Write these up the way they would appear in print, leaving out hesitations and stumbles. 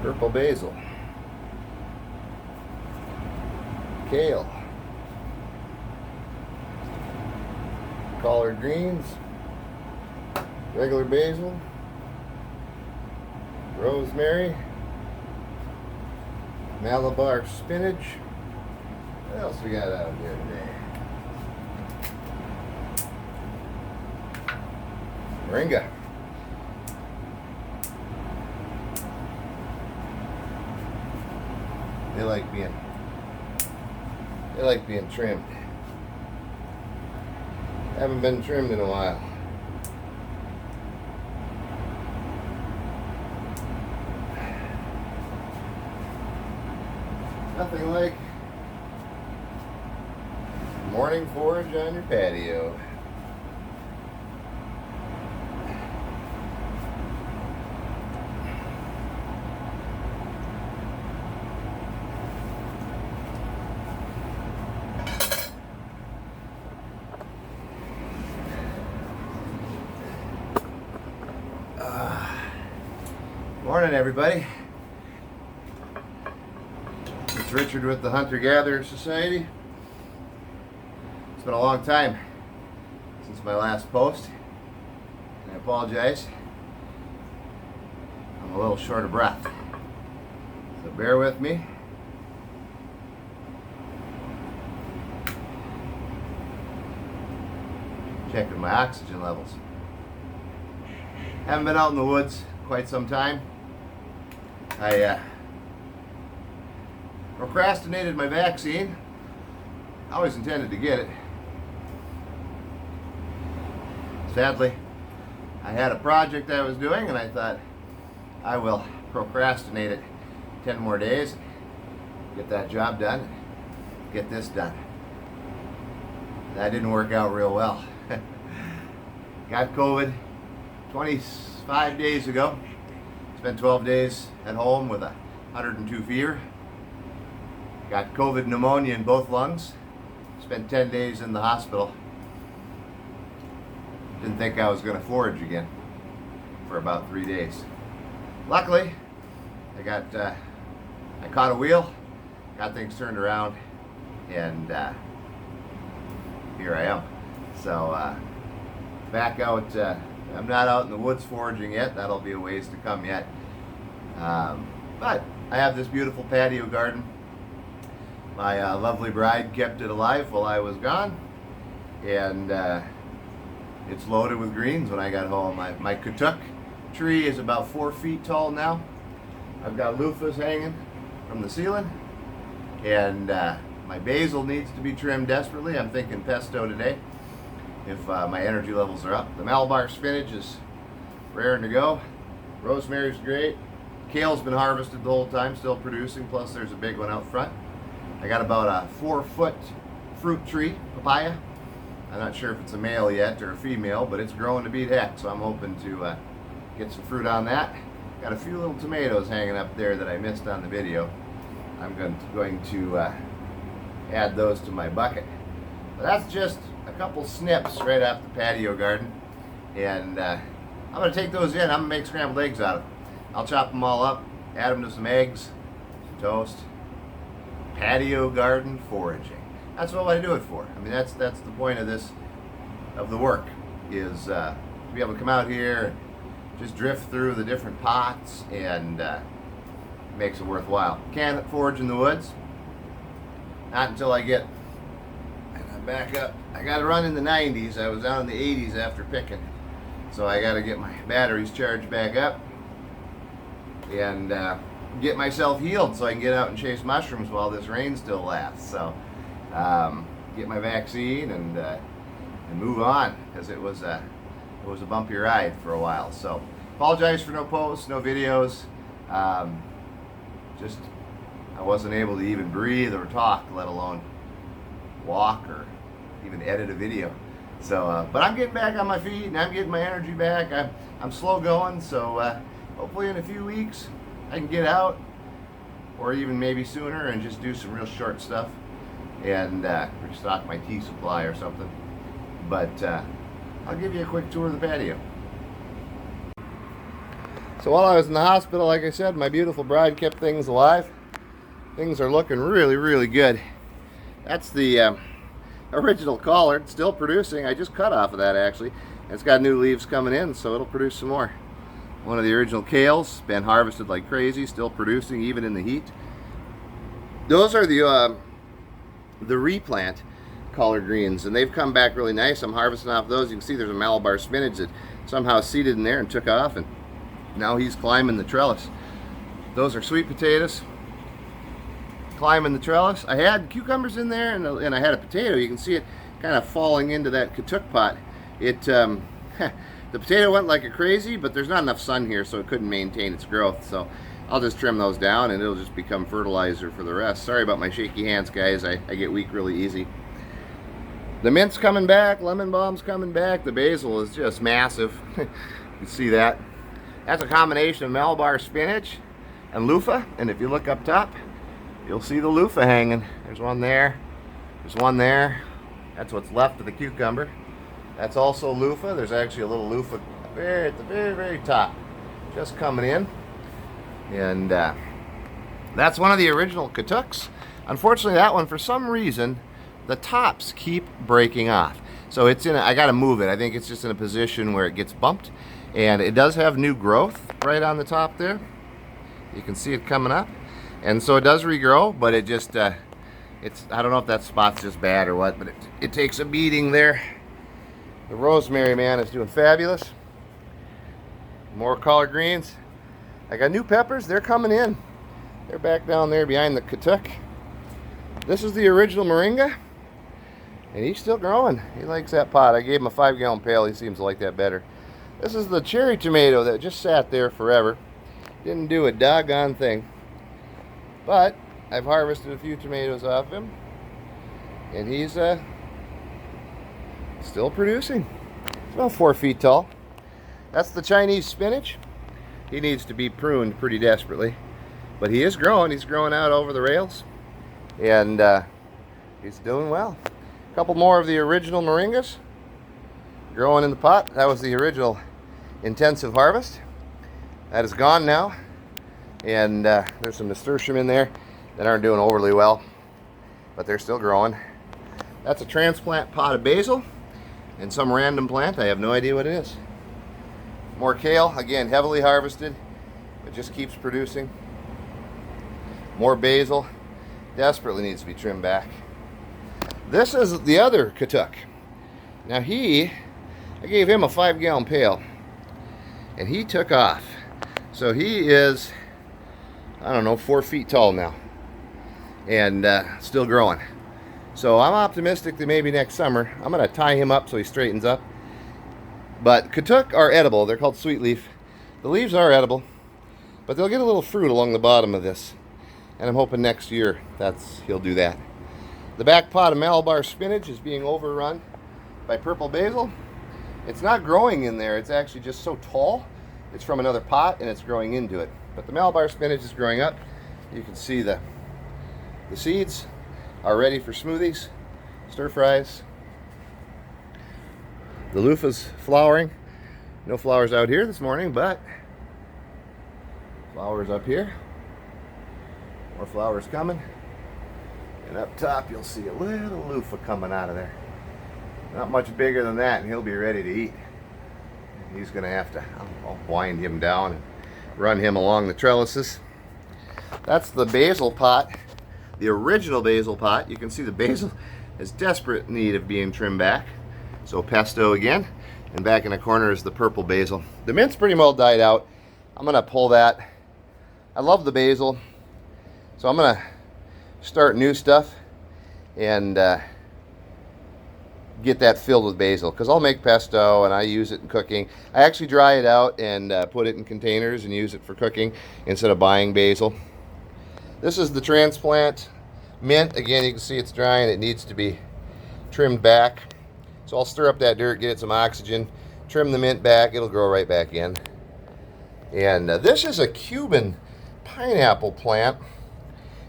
purple basil, kale, collard greens, regular basil, rosemary, Malabar spinach. What else we got out here today? Moringa. They like being trimmed. Haven't been trimmed in a while. Nothing like morning forage on your patio. Morning, everybody. It's Richard with the Hunter-Gatherer Society. It's been a long time since my last post, and I apologize. I'm a little short of breath, so bear with me. Checking my oxygen levels. Haven't been out in the woods quite some time. I procrastinated my vaccine. I always intended to get it. Sadly, I had a project I was doing, and I thought I will procrastinate it 10 more days, get that job done, get this done. That didn't work out real well. Got COVID 25 days ago. Spent 12 days at home with 102 fever. Got COVID pneumonia in both lungs. Spent 10 days in the hospital. Didn't think I was going to forage again for about 3 days. Luckily, I caught a wheel, got things turned around, and here I am. So back out. I'm not out in the woods foraging yet. That'll be a ways to come yet. But I have this beautiful patio garden. My lovely bride kept it alive while I was gone, and it's loaded with greens when I got home. My katuk tree is about 4 feet tall now. I've got loofahs hanging from the ceiling, and my basil needs to be trimmed desperately. I'm thinking pesto today if my energy levels are up. The Malabar spinach is raring to go. Rosemary's great. Kale's been harvested the whole time, still producing, plus there's a big one out front. I got about a 4-foot fruit tree, papaya. I'm not sure if it's a male yet or a female, but it's growing to beat heck, so I'm hoping to get some fruit on that. Got a few little tomatoes hanging up there that I missed on the video. I'm going to add those to my bucket. But that's just a couple snips right off the patio garden, and I'm going to take those in. I'm going to make scrambled eggs out of them. I'll chop them all up, add them to some eggs, some toast. Patio garden foraging. That's what I do it for. I mean, that's the point of the work, is to be able to come out here and just drift through the different pots, and it makes it worthwhile. Can't forage in the woods, not until I get back up. I got to run in the 90s. I was out in the 80s after picking, so I got to get my batteries charged back up and get myself healed so I can get out and chase mushrooms while this rain still lasts. So get my vaccine and move on, because it was a bumpy ride for a while. So apologize for no posts, no videos. Just I wasn't able to even breathe or talk, let alone walk or even edit a video. So but I'm getting back on my feet, and I'm getting my energy back. I'm slow going, so hopefully in a few weeks I can get out, or even maybe sooner, and just do some real short stuff and restock my tea supply or something. But I'll give you a quick tour of the patio. So while I was in the hospital, like I said, my beautiful bride kept things alive. Things are looking really, really good. That's the original collard, still producing. I just cut off of that actually. It's got new leaves coming in, so it'll produce some more. One of the original kales, been harvested like crazy, still producing even in the heat. Those are the replant collard greens, and they've come back really nice. I'm harvesting off those. You can see there's a Malabar spinach that somehow seeded in there and took off, and now he's climbing the trellis. Those are sweet potatoes climbing the trellis. I had cucumbers in there, and I had a potato. You can see it kind of falling into that katuk pot. It the potato went like a crazy, but there's not enough sun here, so it couldn't maintain its growth. So I'll just trim those down, and it'll just become fertilizer for the rest. Sorry about my shaky hands, guys. I get weak really easy. The mint's coming back, lemon balm's coming back. The basil is just massive. You can see that. That's a combination of Malabar spinach and loofah, and if you look up top, you'll see the loofah hanging. There's one there. There's one there. That's what's left of the cucumber. That's also loofah. There's actually a little loofah there at the very, very top, just coming in. And that's one of the original katuks. Unfortunately, that one, for some reason, the tops keep breaking off. So it's in I got to move it. I think it's just in a position where it gets bumped. And it does have new growth right on the top there. You can see it coming up. And so it does regrow, but it just, I don't know if that spot's just bad or what, but it takes a beating there. The rosemary, man, is doing fabulous. More collard greens. I got new peppers. They're coming in. They're back down there behind the katuk. This is the original moringa, and he's still growing. He likes that pot. I gave him a 5-gallon pail. He seems to like that better. This is the cherry tomato that just sat there forever. Didn't do a doggone thing. But I've harvested a few tomatoes off him, and he's still producing. It's about 4 feet tall. That's the Chinese spinach. He needs to be pruned pretty desperately, but he is growing. He's growing out over the rails, and he's doing well. A couple more of the original moringas growing in the pot. That was the original intensive harvest. That is gone now, and there's some nasturtium in there that aren't doing overly well, but they're still growing. That's a transplant pot of basil and some random plant. I have no idea what it is. More kale, again heavily harvested, but just keeps producing. More basil, desperately needs to be trimmed back. This is the other katuk. Now I gave him a 5-gallon pail, and he took off. So he is, I don't know, 4 feet tall now, and still growing. So I'm optimistic that maybe next summer I'm going to tie him up so he straightens up. But katuk are edible. They're called sweet leaf. The leaves are edible, but they'll get a little fruit along the bottom of this, and I'm hoping next year he'll do that. The back pot of Malabar spinach is being overrun by purple basil. It's not growing in there. It's actually just so tall. It's from another pot, and it's growing into it. But the Malabar spinach is growing up. You can see the seeds are ready for smoothies, stir fries. The loofah's flowering. No flowers out here this morning, but flowers up here. More flowers coming. And up top you'll see a little loofah coming out of there. Not much bigger than that, and he'll be ready to eat. He's going to have to, I'll wind him down and run him along the trellises. That's the basil pot, the original basil pot. You can see the basil is desperate need of being trimmed back. So pesto again, and back in the corner is the purple basil. The mint's pretty well died out. I'm going to pull that. I love the basil, so I'm going to start new stuff and get that filled with basil, because I'll make pesto and I use it in cooking. I actually dry it out and put it in containers and use it for cooking instead of buying basil. This is the transplant mint. Again, you can see it's drying. It needs to be trimmed back. So I'll stir up that dirt, get it some oxygen, trim the mint back. It'll grow right back in. And this is a Cuban pineapple plant.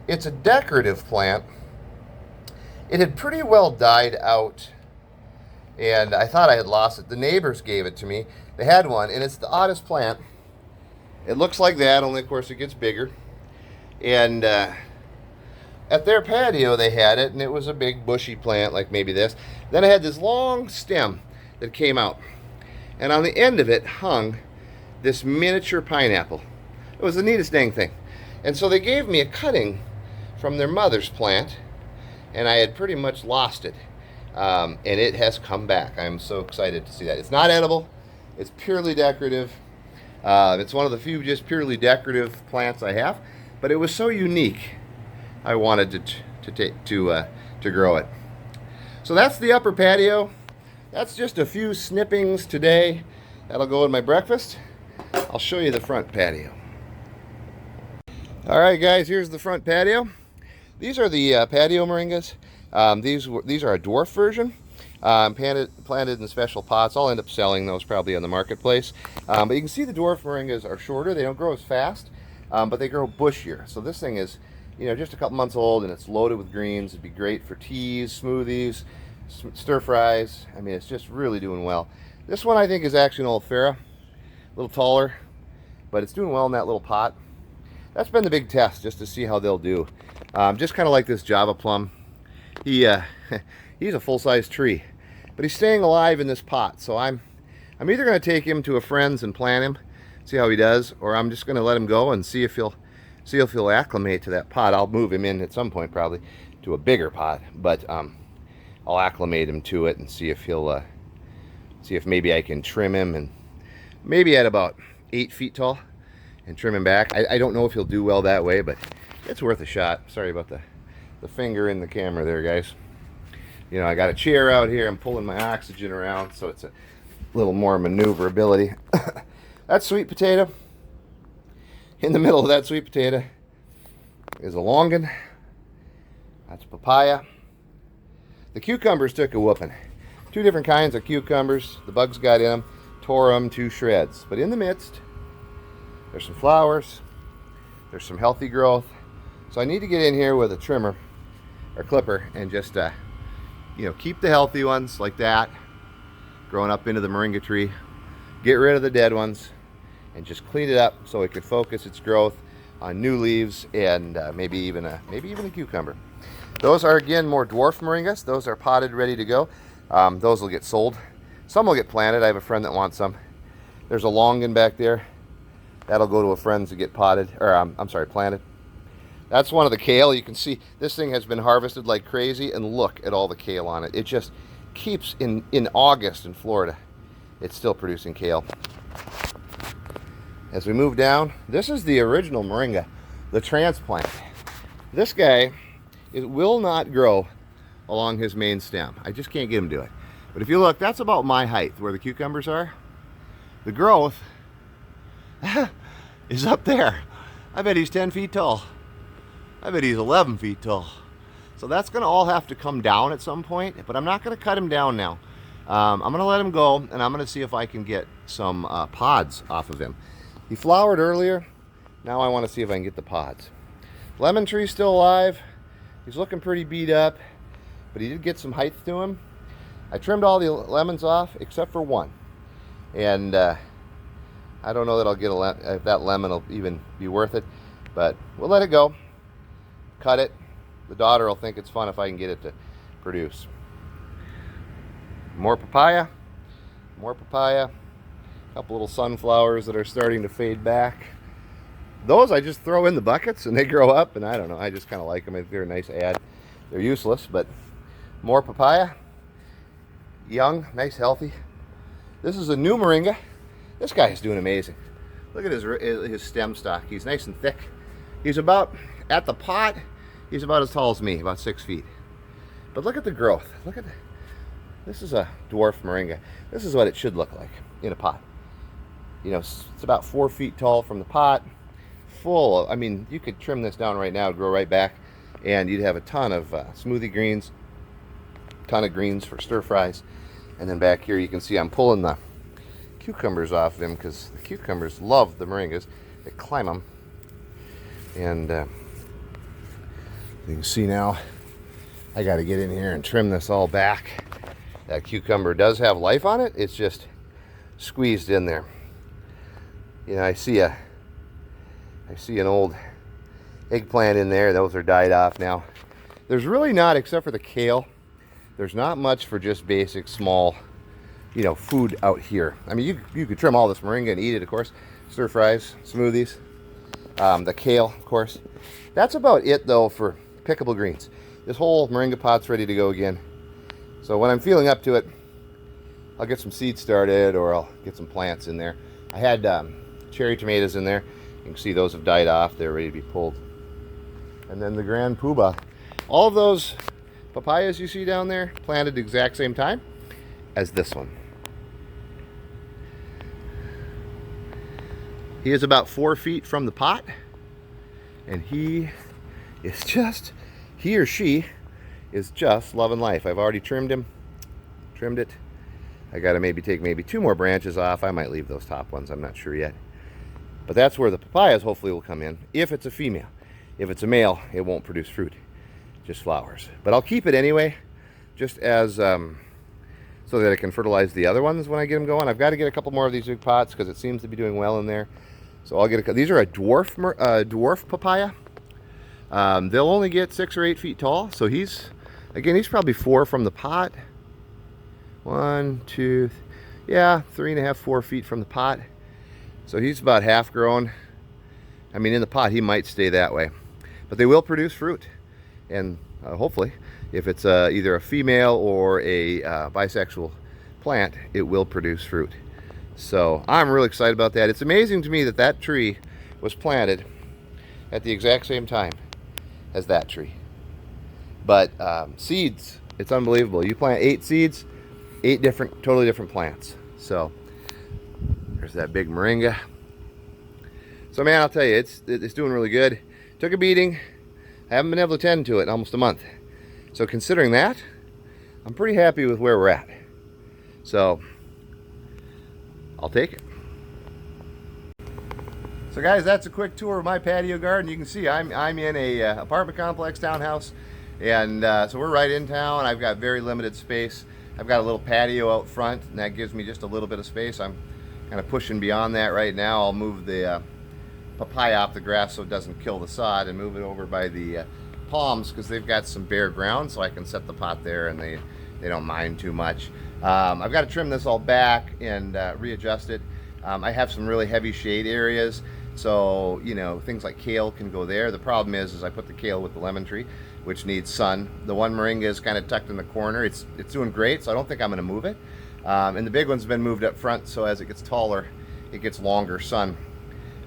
It's a decorative plant. It had pretty well died out, and I thought I had lost it. The neighbors gave it to me. They had one, and it's the oddest plant. It looks like that, only of course it gets bigger. And at their patio they had it, and it was a big bushy plant like maybe this. Then it had this long stem that came out, and on the end of it hung this miniature pineapple. It was the neatest dang thing. And so they gave me a cutting from their mother's plant, and I had pretty much lost it. And it has come back. I'm so excited to see that. It's not edible. It's purely decorative. It's one of the few just purely decorative plants I have, but it was so unique, I wanted to grow it. So that's the upper patio. That's just a few snippings today. That'll go in my breakfast. I'll show you the front patio. All right, guys, here's the front patio. These are the Patio Moringas. These are a dwarf version, planted in special pots. I'll end up selling those probably on the marketplace. But you can see the dwarf moringas are shorter. They don't grow as fast, but they grow bushier. So this thing is, just a couple months old, and it's loaded with greens. It'd be great for teas, smoothies, stir fries. I mean, it's just really doing well. This one I think is actually an olifera, a little taller, but it's doing well in that little pot. That's been the big test, just to see how they'll do. Just kind of like this Java plum. He's a full-size tree, but he's staying alive in this pot. So I'm either going to take him to a friend's and plant him, see how he does, or I'm just going to let him go and see if he'll acclimate to that pot. I'll move him in at some point, probably to a bigger pot, but I'll acclimate him to it and see if maybe I can trim him, and maybe at about 8 feet tall, and trim him back. I don't know if he'll do well that way, but it's worth a shot. Sorry about the finger in the camera there, guys. I got a chair out here. I'm pulling my oxygen around, so it's a little more maneuverability. That's sweet potato. In the middle of that sweet potato is a longan. That's papaya. The cucumbers took a whooping. 2 different kinds of cucumbers. The bugs got in them, tore them to shreds. But in the midst, there's some flowers. There's some healthy growth. So I need to get in here with a trimmer or clipper and just keep the healthy ones like that growing up into the moringa tree, get rid of the dead ones, and just clean it up so it can focus its growth on new leaves and maybe even a cucumber. Those are, again, more dwarf moringas. Those are potted, ready to go. Those will get sold. Some will get planted. I have a friend that wants some. There's a longan back there. That'll go to a friend's to get potted, or planted. That's one of the kale. You can see this thing has been harvested like crazy, and look at all the kale on it. It just keeps, in August in Florida, it's still producing kale. As we move down, this is the original moringa, the transplant. This guy, it will not grow along his main stem. I just can't get him to it. But if you look, that's about my height where the cucumbers are. The growth is up there. I bet he's 10 feet tall. I bet he's 11 feet tall. So that's going to all have to come down at some point, but I'm not going to cut him down now. I'm going to let him go, and I'm going to see if I can get some pods off of him. He flowered earlier. Now I want to see if I can get the pods. Lemon tree's still alive. He's looking pretty beat up, but he did get some height to him. I trimmed all the lemons off except for one. And I don't know that I'll get if that lemon will even be worth it, but we'll let it go. Cut it. The daughter will think it's fun if I can get it to produce. More papaya. More papaya. A couple little sunflowers that are starting to fade back. Those I just throw in the buckets and they grow up, and I don't know, I just kind of like them. I think they're a nice add. They're useless, but more papaya. Young, nice, healthy. This is a new moringa. This guy is doing amazing. Look at his stem stock. He's nice and thick. He's about, at the pot, he's about as tall as me, about 6 feet. But look at the growth. Look at this is a dwarf moringa. This is what it should look like in a pot. It's about 4 feet tall from the pot. Full of, you could trim this down right now, it'd grow right back, and you'd have a ton of smoothie greens, ton of greens for stir fries. And then back here you can see I'm pulling the cucumbers off of him because the cucumbers love the moringas. They climb them. And you can see now I got to get in here and trim this all back. That cucumber does have life on it. It's just squeezed in there. I see a I see an old eggplant in there. Those are died off now. There's really not, except for the kale, there's not much for just basic small, you know, food out here. I mean, you could trim all this moringa and eat it, of course. Stir fries, smoothies, the kale, of course. That's about it, though, for pickable greens. This whole moringa pot's ready to go again. So when I'm feeling up to it, I'll get some seeds started, or I'll get some plants in there. I had cherry tomatoes in there. You can see those have died off. They're ready to be pulled. And then the grand poobah. All of those papayas you see down there, planted the exact same time as this one. He is about 4 feet from the pot, and he or she is just loving life. I've already trimmed it. I gotta take 2 more branches off. I might leave those top ones, I'm not sure yet. But that's where the papayas hopefully will come in, if it's a female. If it's a male, it won't produce fruit, just flowers. But I'll keep it anyway, just as so that I can fertilize the other ones when I get them going. I've got to get a couple more of these big pots because it seems to be doing well in there. So I'll get these are a dwarf papaya. They'll only get 6 or 8 feet tall. So he's probably 4 from the pot. 1, 2, yeah, 3.5, 4 feet from the pot. So he's about half grown. I mean, in the pot he might stay that way, but they will produce fruit, and hopefully, if it's either a female or a bisexual plant, it will produce fruit. So I'm really excited about that. It's amazing to me that that tree was planted at the exact same time as that tree. But seeds, it's unbelievable. You plant 8 seeds, 8 totally different plants. So there's that big moringa. So man, I'll tell you, it's doing really good. Took a beating. I haven't been able to tend to it in almost a month. So considering that, I'm pretty happy with where we're at. So I'll take it. So guys, that's a quick tour of my patio garden. You can see I'm in a apartment complex townhouse, and so we're right in town. I've got very limited space. I've got a little patio out front, and that gives me just a little bit of space. I'm kind of pushing beyond that right now. I'll move the papaya off the grass so it doesn't kill the sod, and move it over by the palms because they've got some bare ground, so I can set the pot there and they don't mind too much. I've got to trim this all back and readjust it. I have some really heavy shade areas, so you know, things like kale can go there. The problem is I put the kale with the lemon tree, which needs sun. The one moringa is kind of tucked in the corner. It's doing great, so I don't think I'm going to move it. And the big one's been moved up front, so as it gets taller, it gets longer sun.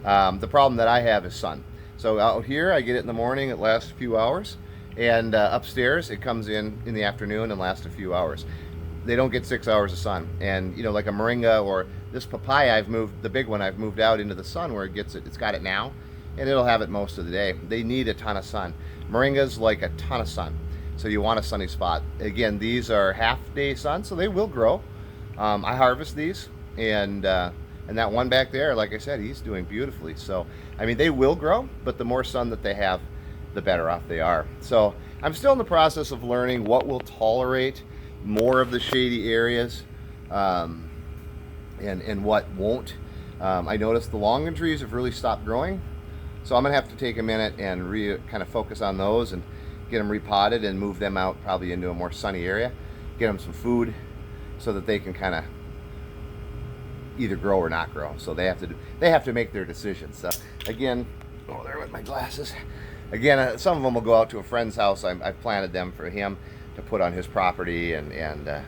The problem that I have is sun. So out here, I get it in the morning, it lasts a few hours, and upstairs, it comes in the afternoon and lasts a few hours. They don't get 6 hours of sun, and you know, like a moringa or this papaya, the big one, I've moved out into the sun where it's got it now, and it'll have it most of the day. They need a ton of sun. Moringas like a ton of sun, so you want a sunny spot. Again, these are half-day sun, so they will grow. I harvest these, and that one back there, like I said, he's doing beautifully. So, I mean, they will grow, but the more sun that they have, the better off they are. So, I'm still in the process of learning what will tolerate more of the shady areas and what won't. I noticed the longan trees have really stopped growing, so I'm gonna have to take a minute and kind of focus on those and get them repotted and move them out probably into a more sunny area, get them some food so that they can kind of either grow or not grow. So they have to make their decisions. So again, oh, there with my glasses. Again, some of them will go out to a friend's house. I've planted them for him to put on his property, and a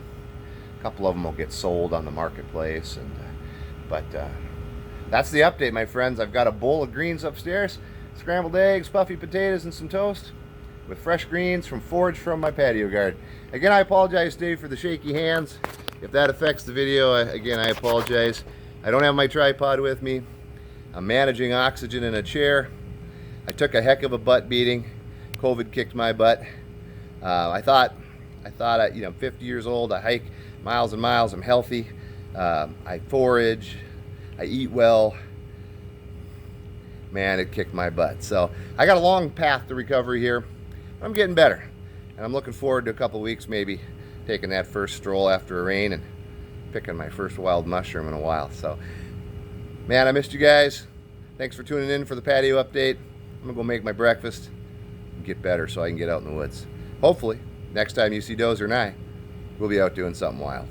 couple of them will get sold on the marketplace. But that's the update, my friends. I've got a bowl of greens upstairs, scrambled eggs, puffy potatoes, and some toast with fresh greens foraged from my patio garden. Again, I apologize, Dave, for the shaky hands. If that affects the video, again, I apologize. I don't have my tripod with me. I'm managing oxygen in a chair. I took a heck of a butt beating. COVID kicked my butt. I thought, you know, I'm 50 years old. I hike miles and miles. I'm healthy. I forage. I eat well. Man, it kicked my butt. So I got a long path to recovery here. I'm getting better, and I'm looking forward to a couple weeks, maybe taking that first stroll after a rain and picking my first wild mushroom in a while. So, man, I missed you guys. Thanks for tuning in for the patio update. I'm gonna go make my breakfast and get better so I can get out in the woods. Hopefully, next time you see Dozer and I, we'll be out doing something wild.